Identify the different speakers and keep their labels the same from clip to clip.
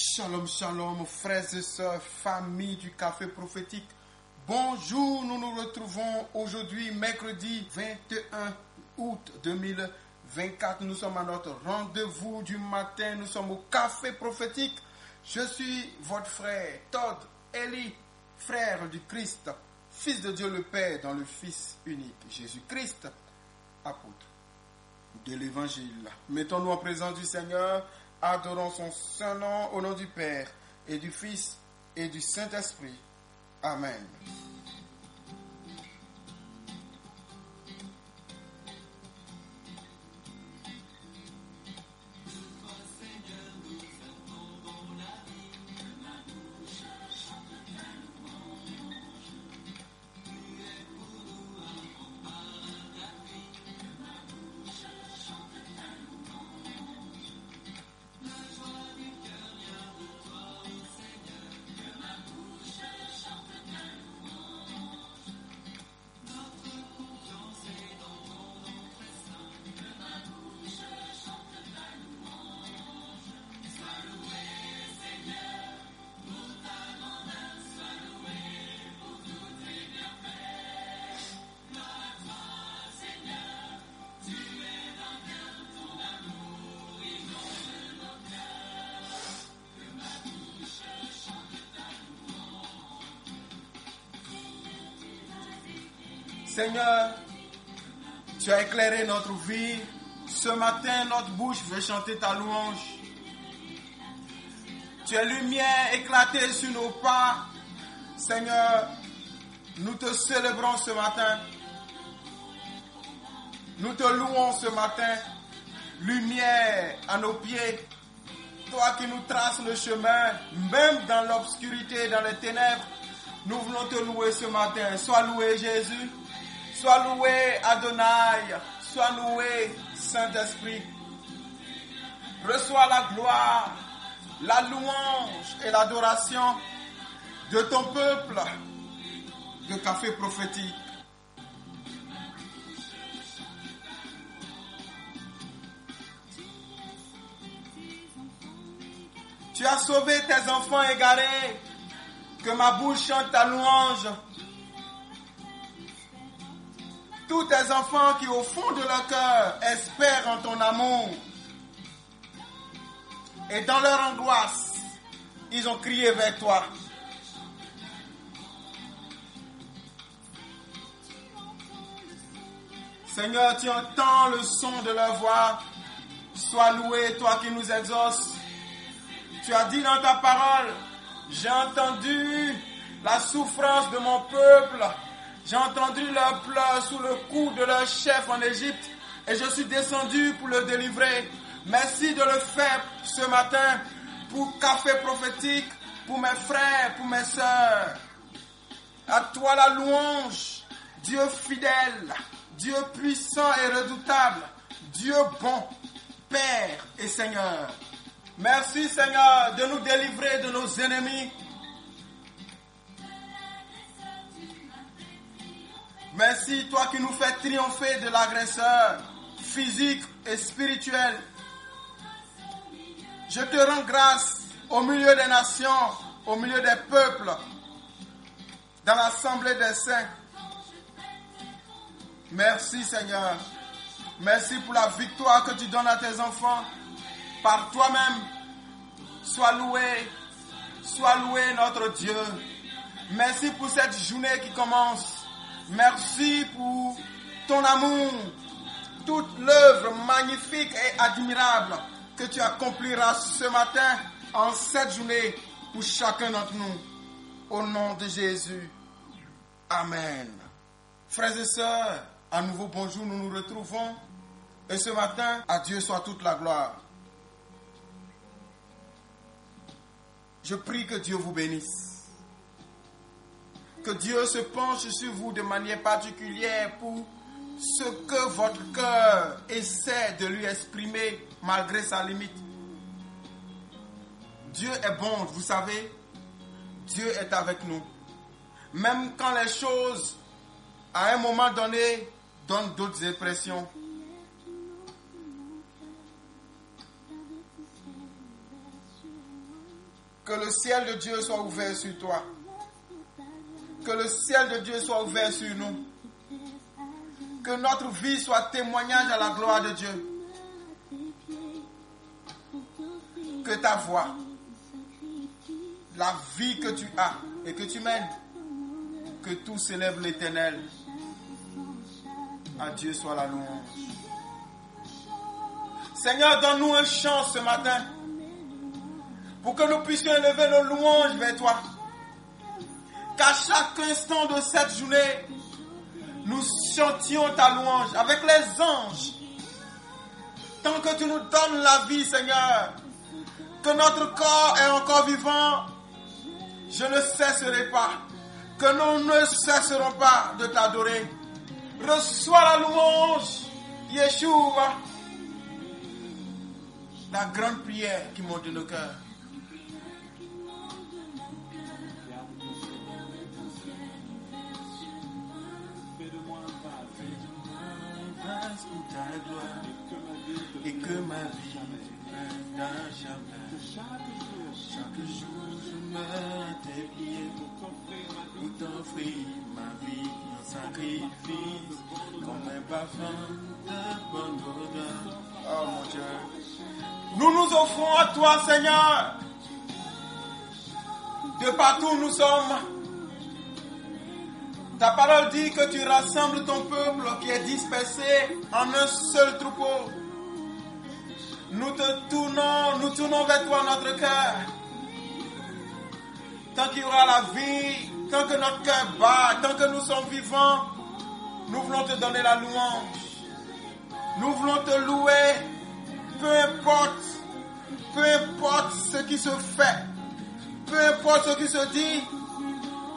Speaker 1: Shalom, shalom, frères et sœurs, famille du Café Prophétique. Bonjour, nous nous retrouvons aujourd'hui, mercredi 21 août 2024. Nous sommes à notre rendez-vous du matin, nous sommes au Café Prophétique. Je suis votre frère Todd Eli, frère du Christ, fils de Dieu le Père dans le Fils unique, Jésus-Christ, apôtre de l'Évangile. Mettons-nous en présence du Seigneur. Adorons son saint nom au nom du Père et du Fils et du Saint-Esprit. Amen. Seigneur, tu as éclairé notre vie. Ce matin, notre bouche veut chanter ta louange. Tu es lumière éclatée sur nos pas. Seigneur, nous te célébrons ce matin. Nous te louons ce matin. Lumière à nos pieds. Toi qui nous traces le chemin, même dans l'obscurité, dans les ténèbres, nous voulons te louer ce matin. Sois loué Jésus. Sois loué Adonai, sois loué Saint-Esprit. Reçois la gloire, la louange et l'adoration de ton peuple de Café Prophétique. Tu as sauvé tes enfants égarés, que ma bouche chante ta louange. Tous tes enfants qui au fond de leur cœur espèrent en ton amour. Et dans leur angoisse, ils ont crié vers toi. Seigneur, tu entends le son de leur voix. Sois loué, toi qui nous exauces. Tu as dit dans ta parole, j'ai entendu la souffrance de mon peuple. J'ai entendu leurs pleurs sous le coup de leur chef en Égypte et je suis descendu pour le délivrer. Merci de le faire ce matin pour Café Prophétique, pour mes frères, pour mes sœurs. À toi la louange, Dieu fidèle, Dieu puissant et redoutable, Dieu bon, Père et Seigneur. Merci Seigneur de nous délivrer de nos ennemis. Merci, toi qui nous fais triompher de l'agresseur physique et spirituel. Je te rends grâce au milieu des nations, au milieu des peuples, dans l'assemblée des saints. Merci Seigneur. Merci pour la victoire que tu donnes à tes enfants par toi-même. Sois loué notre Dieu. Merci pour cette journée qui commence. Merci pour ton amour, toute l'œuvre magnifique et admirable que tu accompliras ce matin en cette journée pour chacun d'entre nous. Au nom de Jésus. Amen. Frères et sœurs, à nouveau bonjour, nous nous retrouvons. Et ce matin, à Dieu soit toute la gloire. Je prie que Dieu vous bénisse. Que Dieu se penche sur vous de manière particulière pour ce que votre cœur essaie de lui exprimer malgré sa limite. Dieu est bon, vous savez. Dieu est avec nous. Même quand les choses, à un moment donné, donnent d'autres impressions. Que le ciel de Dieu soit ouvert sur toi. Que le ciel de Dieu soit ouvert sur nous. Que notre vie soit témoignage à la gloire de Dieu. Que ta voix, la vie que tu as et que tu mènes, que tout s'élève l'Éternel. À Dieu soit la louange. Seigneur, donne-nous un chant ce matin pour que nous puissions élever nos louanges vers toi. Qu'à chaque instant de cette journée, nous chantions ta louange avec les anges. Tant que tu nous donnes la vie, Seigneur, que notre corps est encore vivant, je ne cesserai pas, que nous ne cesserons pas de t'adorer. Reçois la louange, Yeshua, la grande prière qui monte de nos cœurs. Et que ma vie devienne à jamais. Chaque jour je me mets à tes pieds pour t'offrir ma vie en sacrifice comme un parfum de bonne odeur. Oh mon Dieu. Nous nous offrons à toi, Seigneur. De partout où nous sommes. Ta parole dit que tu rassembles ton peuple qui est dispersé en un seul troupeau. Nous tournons vers toi notre cœur. Tant qu'il y aura la vie, tant que notre cœur bat, tant que nous sommes vivants, nous voulons te donner la louange. Nous voulons te louer, peu importe ce qui se fait, peu importe ce qui se dit,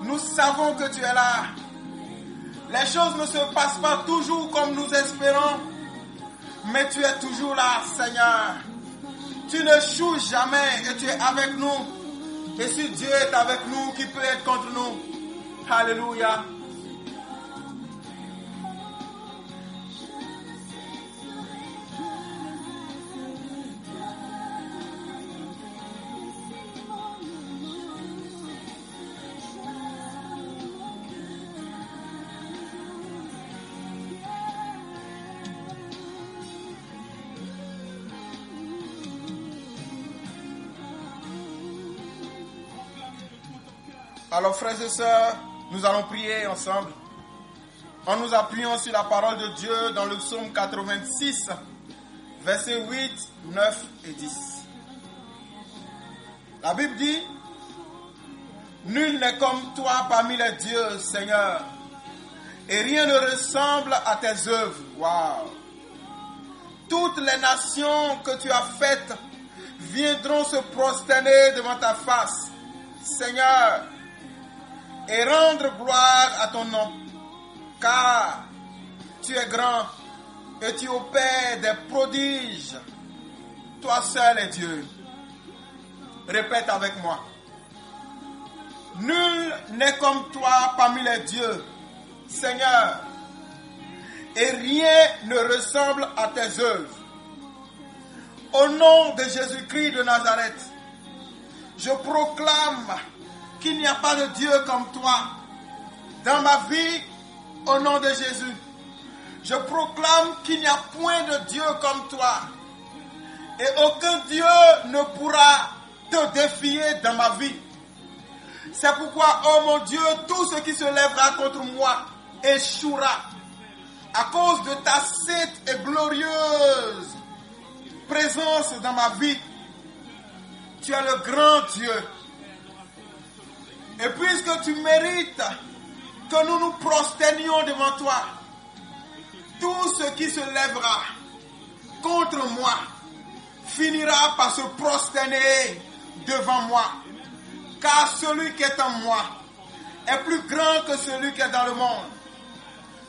Speaker 1: nous savons que tu es là. Les choses ne se passent pas toujours comme nous espérons, mais tu es toujours là, Seigneur. Tu ne joues jamais et tu es avec nous. Et si Dieu est avec nous, qui peut être contre nous? Alléluia. Alors frères et sœurs, nous allons prier ensemble en nous appuyant sur la parole de Dieu dans le psaume 86, versets 8, 9 et 10. La Bible dit: nul n'est comme toi parmi les dieux, Seigneur, et rien ne ressemble à tes œuvres. Wow. Toutes les nations que tu as faites viendront se prosterner devant ta face, Seigneur, et rendre gloire à ton nom, car tu es grand et tu opères des prodiges. Toi seul est Dieu. Répète avec moi. Nul n'est comme toi parmi les dieux, Seigneur, et rien ne ressemble à tes œuvres. Au nom de Jésus-Christ de Nazareth, je proclame qu'il n'y a pas de Dieu comme toi dans ma vie, au nom de Jésus. Je proclame qu'il n'y a point de Dieu comme toi. Et aucun Dieu ne pourra te défier dans ma vie. C'est pourquoi, oh mon Dieu, tout ce qui se lèvera contre moi échouera. À cause de ta sainte et glorieuse présence dans ma vie. Tu es le grand Dieu. Et puisque tu mérites que nous nous prosternions devant toi, tout ce qui se lèvera contre moi finira par se prosterner devant moi. Car celui qui est en moi est plus grand que celui qui est dans le monde.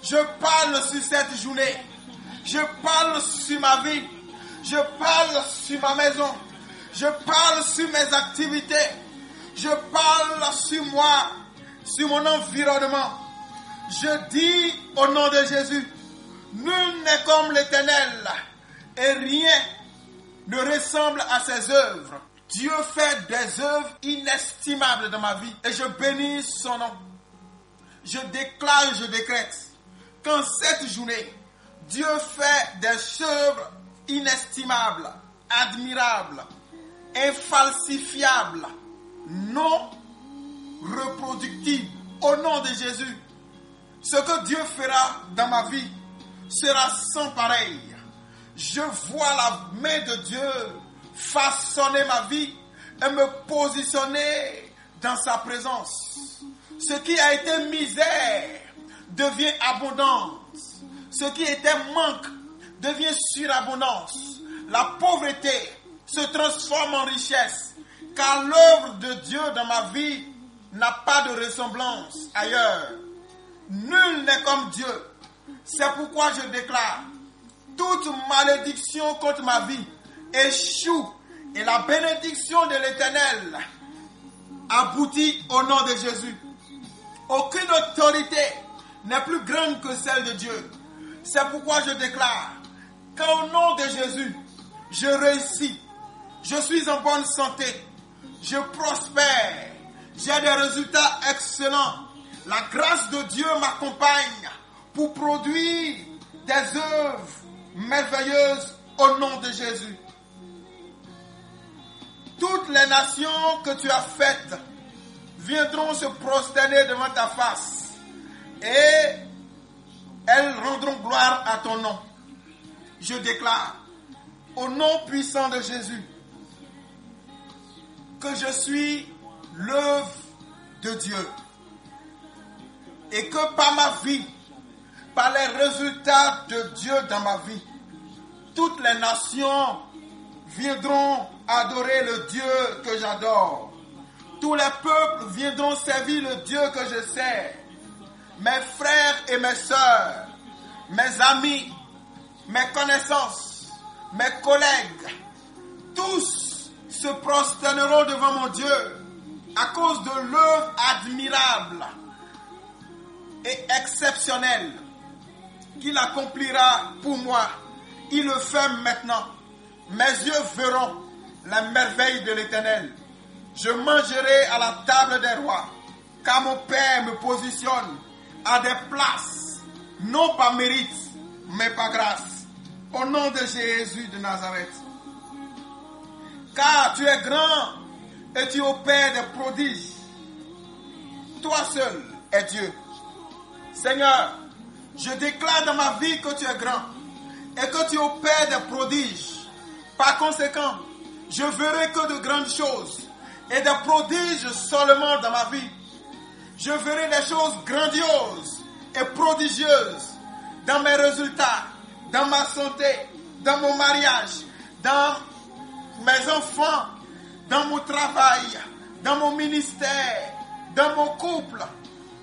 Speaker 1: Je parle sur cette journée. Je parle sur ma vie. Je parle sur ma maison. Je parle sur mes activités. Je parle sur moi, sur mon environnement. Je dis au nom de Jésus, nul n'est comme l'Éternel et rien ne ressemble à ses œuvres. Dieu fait des œuvres inestimables dans ma vie et je bénis son nom. Je déclare, je décrète qu'en cette journée, Dieu fait des œuvres inestimables, admirables, infalsifiables, non reproductibles. Au nom de Jésus, ce que Dieu fera dans ma vie sera sans pareil. Je vois la main de Dieu façonner ma vie et me positionner dans sa présence. Ce qui a été misère devient abondance. Ce qui était manque devient surabondance. La pauvreté se transforme en richesse, car l'œuvre de Dieu dans ma vie n'a pas de ressemblance ailleurs. Nul n'est comme Dieu. C'est pourquoi je déclare: toute malédiction contre ma vie échoue et la bénédiction de l'Éternel aboutit au nom de Jésus. Aucune autorité n'est plus grande que celle de Dieu. C'est pourquoi je déclare qu'au nom de Jésus, je réussis, je suis en bonne santé, je prospère, j'ai des résultats excellents. La grâce de Dieu m'accompagne pour produire des œuvres merveilleuses au nom de Jésus. Toutes les nations que tu as faites viendront se prosterner devant ta face et elles rendront gloire à ton nom. Je déclare au nom puissant de Jésus que je suis l'œuvre de Dieu et que par ma vie, par les résultats de Dieu dans ma vie, toutes les nations viendront adorer le Dieu que j'adore. Tous les peuples viendront servir le Dieu que je sers. Mes frères et mes sœurs, mes amis, mes connaissances, mes collègues, tous se prosterneront devant mon Dieu à cause de l'œuvre admirable et exceptionnelle qu'il accomplira pour moi. Il le fait maintenant. Mes yeux verront la merveille de l'Éternel. Je mangerai à la table des rois, car mon Père me positionne à des places, non par mérite, mais par grâce. Au nom de Jésus de Nazareth. Car tu es grand et tu opères des prodiges. Toi seul es Dieu. Seigneur, je déclare dans ma vie que tu es grand et que tu opères des prodiges. Par conséquent, je verrai que de grandes choses et des prodiges seulement dans ma vie. Je verrai des choses grandioses et prodigieuses dans mes résultats, dans ma santé, dans mon mariage, dans mes enfants, dans mon travail, dans mon ministère, dans mon couple.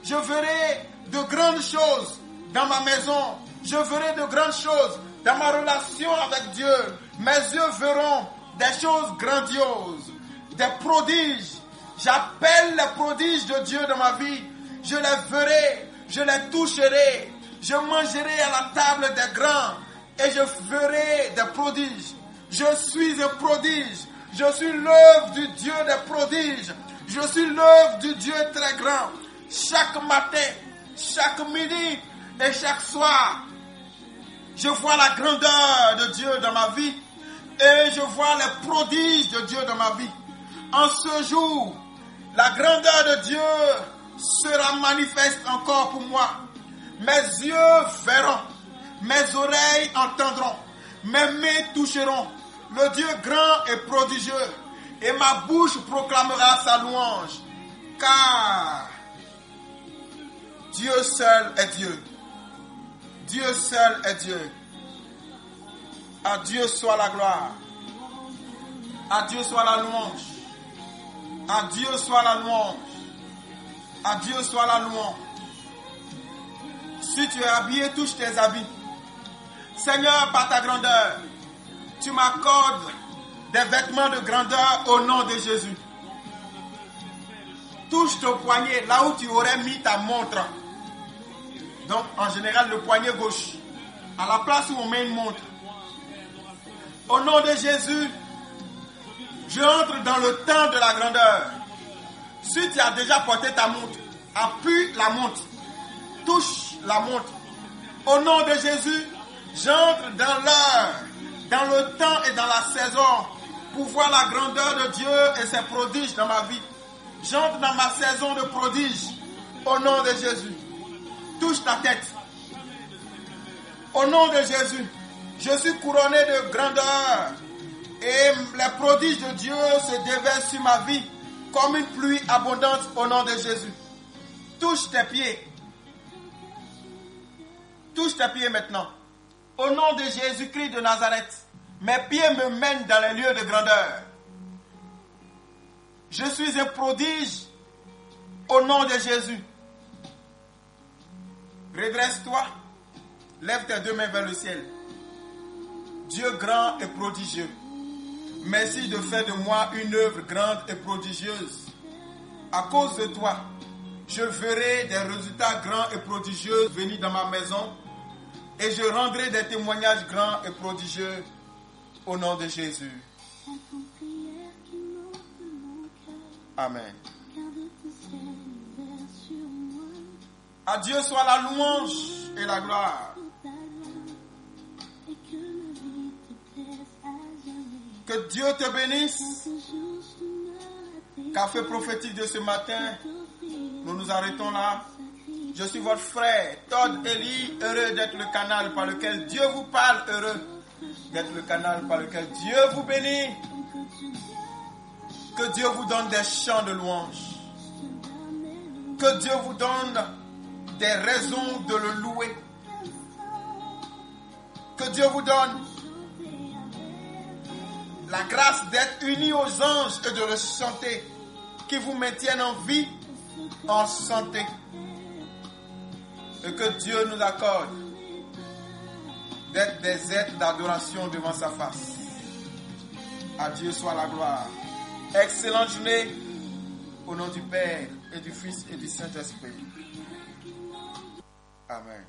Speaker 1: Je verrai de grandes choses dans ma maison. Je verrai de grandes choses dans ma relation avec Dieu. Mes yeux verront des choses grandioses, des prodiges. J'appelle les prodiges de Dieu dans ma vie. Je les verrai, je les toucherai. Je mangerai à la table des grands et je verrai des prodiges. Je suis un prodige. Je suis l'œuvre du Dieu des prodiges. Je suis l'œuvre du Dieu très grand. Chaque matin, chaque midi et chaque soir, je vois la grandeur de Dieu dans ma vie et je vois les prodiges de Dieu dans ma vie. En ce jour, la grandeur de Dieu sera manifeste encore pour moi. Mes yeux verront, mes oreilles entendront, mes mains toucheront le Dieu grand et prodigieux et ma bouche proclamera sa louange. Car Dieu seul est Dieu. Dieu seul est Dieu. À Dieu soit la gloire. À Dieu soit la louange. À Dieu soit la louange. À Dieu soit la louange. Si tu es habillé, touche tes habits. Seigneur, par ta grandeur, tu m'accordes des vêtements de grandeur au nom de Jésus. Touche ton poignet là où tu aurais mis ta montre. Donc, en général, le poignet gauche. À la place où on met une montre. Au nom de Jésus, Je entre dans le temps de la grandeur. Si tu as déjà porté ta montre, appuie la montre. Touche la montre. Au nom de Jésus, j'entre dans l'heure, dans le temps et dans la saison pour voir la grandeur de Dieu et ses prodiges dans ma vie. J'entre dans ma saison de prodiges. Au nom de Jésus, touche ta tête. Au nom de Jésus, je suis couronné de grandeur et les prodiges de Dieu se déversent sur ma vie comme une pluie abondante au nom de Jésus. Touche tes pieds. Touche tes pieds maintenant. Au nom de Jésus-Christ de Nazareth, mes pieds me mènent dans les lieux de grandeur. Je suis un prodige au nom de Jésus. Redresse-toi. Lève tes deux mains vers le ciel. Dieu grand et prodigieux, merci de faire de moi une œuvre grande et prodigieuse. À cause de toi, je verrai des résultats grands et prodigieux venir dans ma maison et je rendrai des témoignages grands et prodigieux au nom de Jésus. Amen. À Dieu soit la louange et la gloire. Que Dieu te bénisse. Café prophétique de ce matin. Nous nous arrêtons là. Je suis votre frère, Todd Eli, heureux d'être le canal par lequel Dieu vous parle, heureux d'être le canal par lequel Dieu vous bénit. Que Dieu vous donne des chants de louange. Que Dieu vous donne des raisons de le louer. Que Dieu vous donne la grâce d'être unis aux anges et de le chanter, qui vous maintiennent en vie, en santé. Et que Dieu nous accorde d'être des êtres d'adoration devant sa face. À Dieu soit la gloire. Excellente journée au nom du Père et du Fils et du Saint-Esprit. Amen.